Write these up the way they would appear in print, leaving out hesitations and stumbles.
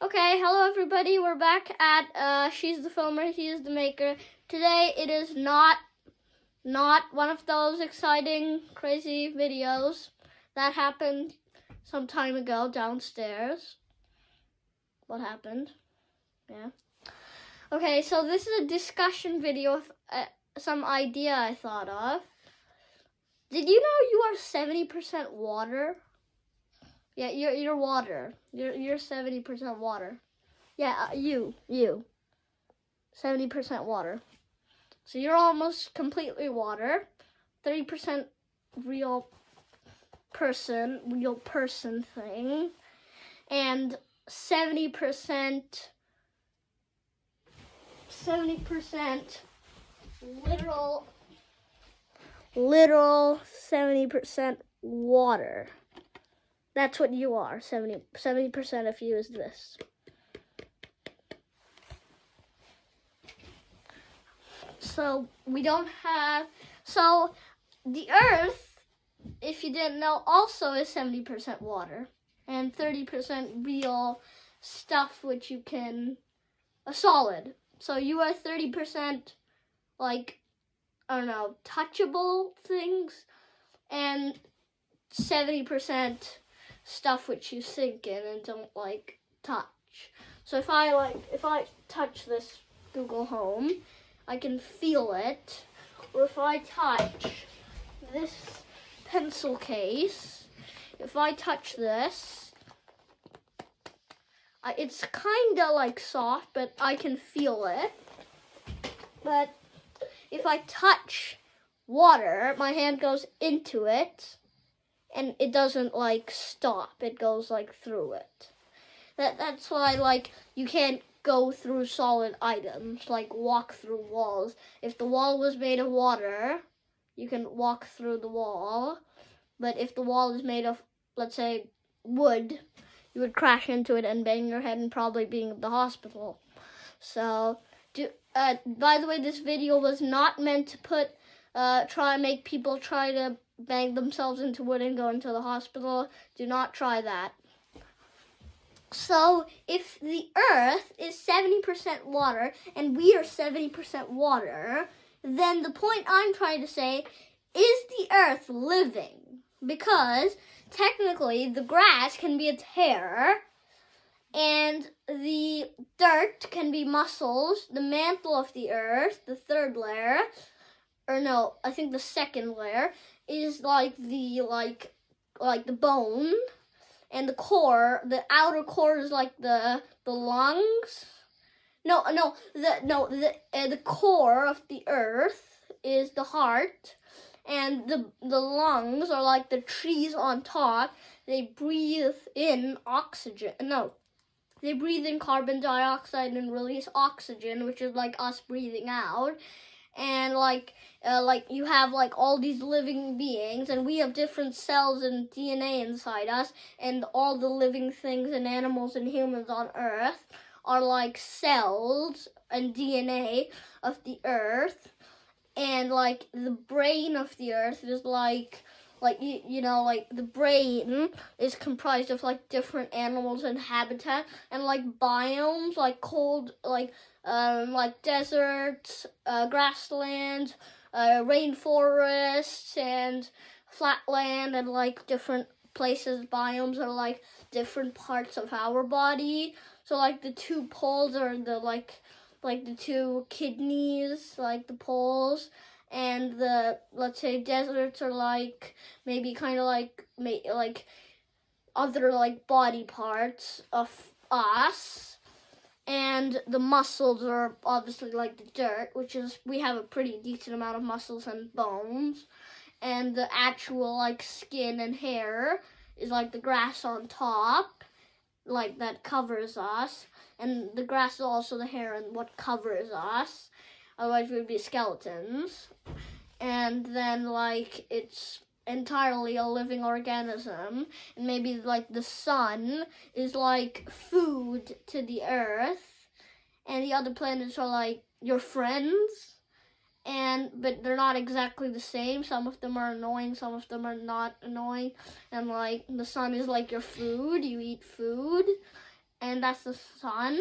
Okay, hello everybody. We're back at She's the Filmer, He is the Maker. Today it is not one of those exciting, crazy videos that happened some time ago downstairs. What happened? Yeah. Okay, so this is a discussion video of some idea I thought of. Did you know you are 70% water? Yeah, you're water. You're 70% water. Yeah, you. 70% water. So you're almost completely water. 30% real person thing. And 70% literal 70% water. That's what you are. 70% of you is this. So the Earth, if you didn't know, also is 70% water and 30% real stuff, which you can, a solid. So you are 30% like, I don't know, touchable things and 70% stuff which you sink in and don't like touch. So if I touch this Google Home, I can feel it. Or if I touch this pencil case, if I touch this, it's kind of like soft, but I can feel it. But if I touch water, my hand goes into it, and it doesn't like stop. It goes like through it. That's why like you can't go through solid items, like walk through walls. If the wall was made of water, you can walk through the wall. But if the wall is made of, let's say, wood, you would crash into it and bang your head and probably be in the hospital. So, by the way, this video was not meant to make people try to bang themselves into wood and go into the hospital. Do not try that. So if the Earth is 70% water and we are 70% water, then the point I'm trying to say is the Earth living? Because technically the grass can be its hair and the dirt can be muscles. The mantle of the Earth, the third layer, or no, I think the second layer is like the bone, and the core, the outer core is like the lungs. The core of the Earth is the heart, and the lungs are like the trees on top. They breathe in oxygen. No, they breathe in carbon dioxide and release oxygen, which is like us breathing out. And like you have like all these living beings, and we have different cells and DNA inside us, and all the living things and animals and humans on Earth are like cells and DNA of the Earth. And like the brain of the Earth is like the brain is comprised of like different animals and habitat, and like biomes, like cold, like deserts, grasslands, rainforests, and flatland, and like different places. Biomes are like different parts of our body. So like the two poles are the the two kidneys, like the poles. And the, let's say, deserts are like maybe kind of like other like body parts of us. And the muscles are obviously like the dirt, which is, we have a pretty decent amount of muscles and bones. And the actual like skin and hair is like the grass on top, like that covers us. And the grass is also the hair and what covers us. Otherwise we would be skeletons. And then like it's entirely a living organism, and maybe like the sun is like food to the Earth, and the other planets are like your friends, but they're not exactly the same. Some of them are annoying, some of them are not annoying. And like the sun is like your food, you eat food. And and that's the sun.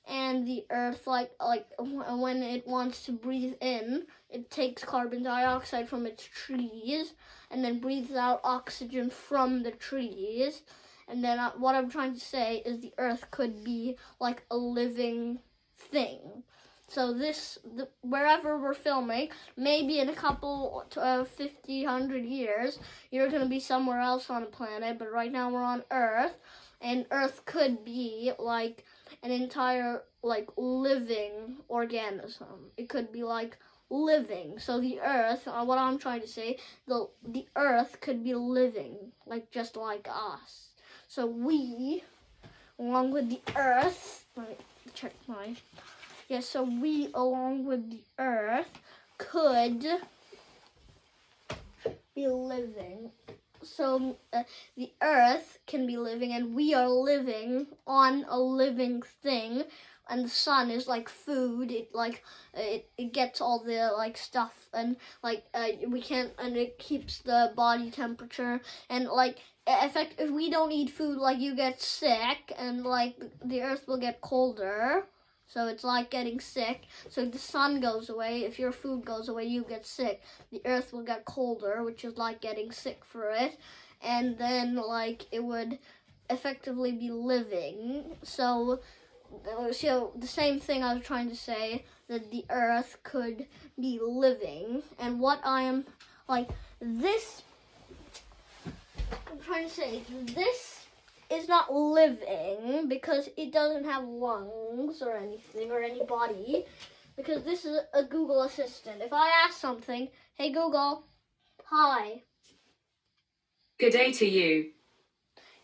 And the earth, like when it wants to breathe in, it takes carbon dioxide from its trees and then breathes out oxygen from the trees. And then what I'm trying to say is the earth could be like a living thing. So wherever we're filming, maybe in a couple 50, 100 years, you're going to be somewhere else on a planet, but right now we're on Earth, and Earth could be like an entire like living organism. It could be like living. So the Earth, what I'm trying to say, the Earth could be living, like just like us. So we, along with the Earth, let me check my. Yeah, so we, along with the Earth, could be living. So the Earth can be living, and we are living on a living thing. And the sun is like food. It like it gets all the like stuff, and like we can't, and it keeps the body temperature. And like if we don't eat food, like you get sick, and like the Earth will get colder. So it's like getting sick. So if the sun goes away, if your food goes away, you get sick. The Earth will get colder, which is like getting sick for it. And then like it would effectively be living. So the same thing I was trying to say, that the Earth could be living. And what I am like this, I'm trying to say, this is not living because it doesn't have lungs or anything or any body, because this is a Google Assistant. If I ask something, hey Google, hi. Good day to you.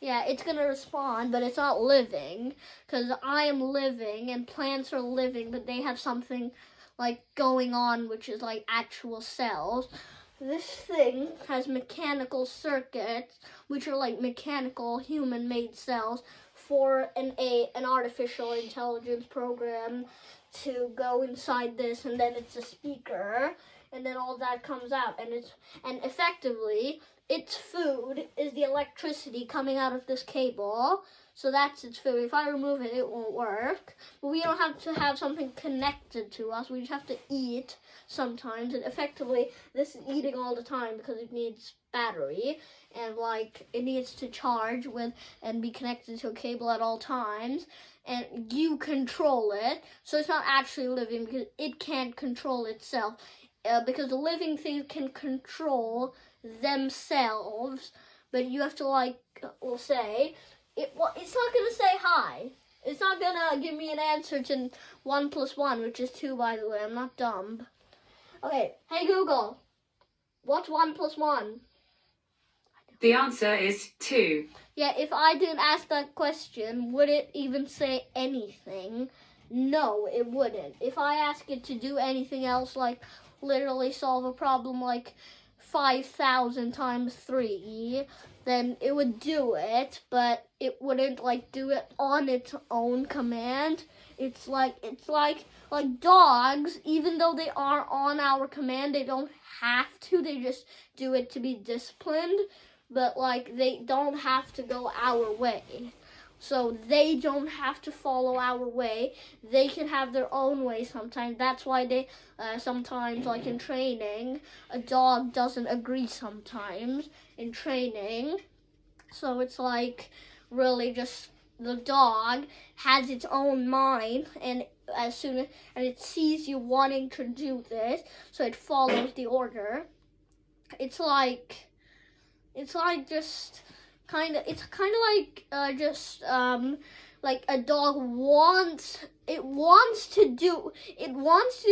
Yeah, it's going to respond, but it's not living, because I am living and plants are living, but they have something like going on, which is like actual cells. This thing has mechanical circuits, which are like mechanical human-made cells for an artificial intelligence program to go inside this, and then it's a speaker, and then all that comes out, and effectively its food is the electricity coming out of this cable. So that's its food. If I remove it, it won't work. But we don't have to have something connected to us. We just have to eat sometimes. And effectively, this is eating all the time because it needs battery. And like, it needs to charge with and be connected to a cable at all times. And you control it. So it's not actually living because it can't control itself. Because the living things can control themselves. But you have to like, we'll say, it's not going to say hi. It's not going to give me an answer to 1 + 1, which is 2, by the way. I'm not dumb. Okay, hey Google, what's 1 + 1? The answer is 2. Yeah, if I didn't ask that question, would it even say anything? No, it wouldn't. If I ask it to do anything else, like literally solve a problem like 5,000 times 3, then it would do it, but it wouldn't like do it on its own command. It's like dogs, even though they are on our command, they don't have to. They just do it to be disciplined, but like they don't have to go our way. So they don't have to follow our way. They can have their own way sometimes. That's why they sometimes, like in training, a dog doesn't agree sometimes in training. So it's like really just the dog has its own mind, and as soon as it sees you wanting to do this, so it follows the order. It's just kind of like a dog wants to do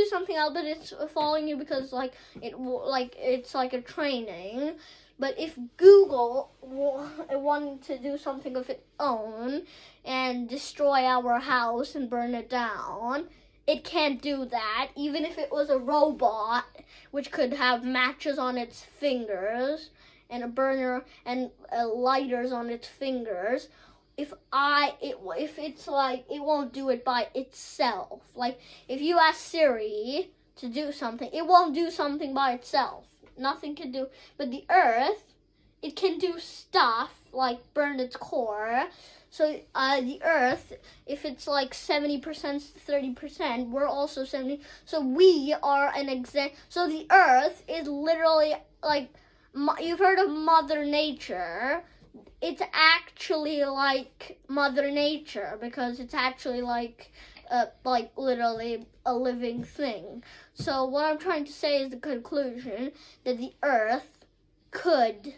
something else, but it's following you because it's like a training. But if Google wanted to do something of its own and destroy our house and burn it down, it can't do that, even if it was a robot, which could have matches on its fingers and a burner and lighters on its fingers. If it's like, it won't do it by itself. Like if you ask Siri to do something, it won't do something by itself. Nothing can do. But the Earth, it can do stuff like burn its core. So the Earth, if it's like 70% to 30%, we're also 70. So we are an example. So the Earth is literally like, you've heard of Mother Nature. It's actually like Mother Nature because it's actually like literally a living thing. So what I'm trying to say is the conclusion that the Earth could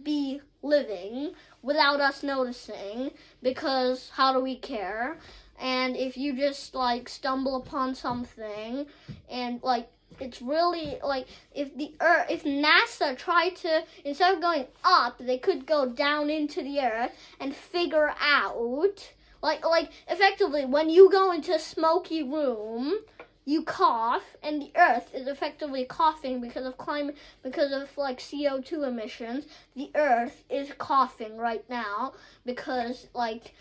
be living without us noticing, because how do we care? And if you just like stumble upon something and like, it's really like, if NASA tried to, instead of going up, they could go down into the Earth and figure out, like effectively, when you go into a smoky room, you cough, and the Earth is effectively coughing because of climate, because of like CO2 emissions. The Earth is coughing right now because like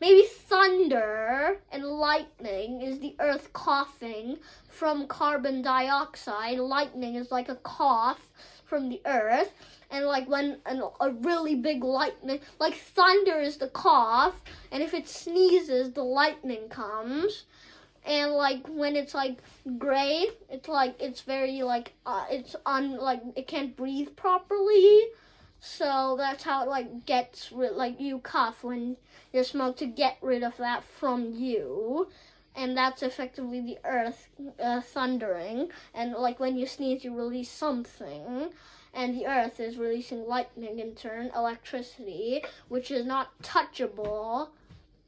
maybe thunder and lightning is the Earth coughing from carbon dioxide. Lightning is like a cough from the Earth. And like when a really big lightning, like thunder is the cough, and if it sneezes, the lightning comes. And like when it's like gray, it's like, it's very like like it can't breathe properly. So that's how it like gets like you cough when you smoke, to get rid of that from you. And that's effectively the Earth thundering. And like when you sneeze, you release something. And the Earth is releasing lightning, in turn, electricity, which is not touchable.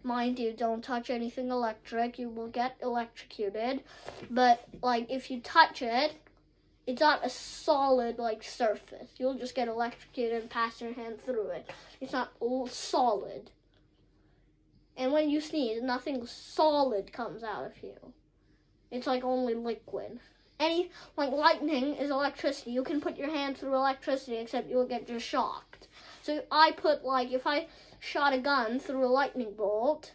Mind you, don't touch anything electric. You will get electrocuted. But like if you touch it, it's not a solid like surface. You'll just get electrocuted and pass your hand through it. It's not solid. And when you sneeze, nothing solid comes out of you. It's like only liquid. Like lightning is electricity. You can put your hand through electricity, except you'll get just shocked. So if I shot a gun through a lightning bolt,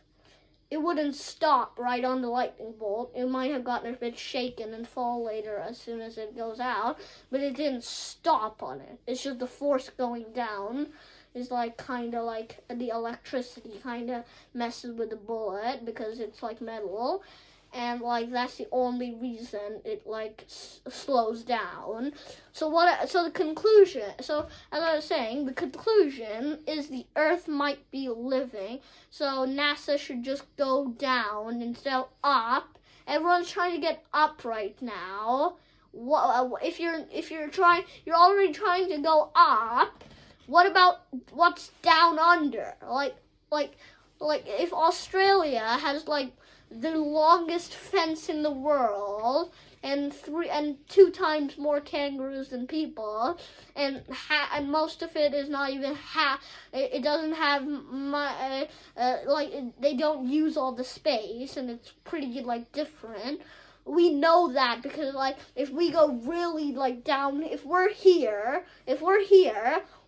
it wouldn't stop right on the lightning bolt. It might have gotten a bit shaken and fall later as soon as it goes out, but it didn't stop on it. It's just the force going down is like kind of like the electricity kind of messes with the bullet because it's like metal. And like that's the only reason it like slows down. So the conclusion, so as I was saying, the conclusion is the Earth might be living. So NASA should just go down instead of up. Everyone's trying to get up right now. If you're already trying to go up. What about what's down under? Like if Australia has like the longest fence in the world, and 2 times more kangaroos than people, and most of it is not even it doesn't have they don't use all the space, and it's pretty like different. We know that because like if we go really like down, if we're here,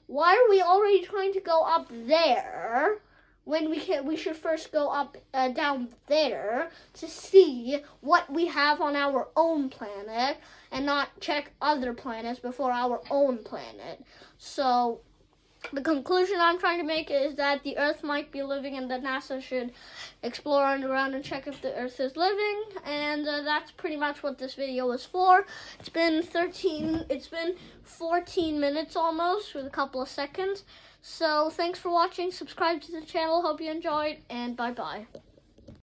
why are we already trying to go up there? When we should first go up down there to see what we have on our own planet, and not check other planets before our own planet. So the conclusion I'm trying to make is that the Earth might be living, and that NASA should explore underground and check if the Earth is living. And that's pretty much what this video was for. It's been 14 minutes almost, with a couple of seconds. So thanks for watching. Subscribe to the channel. Hope you enjoyed, and bye-bye.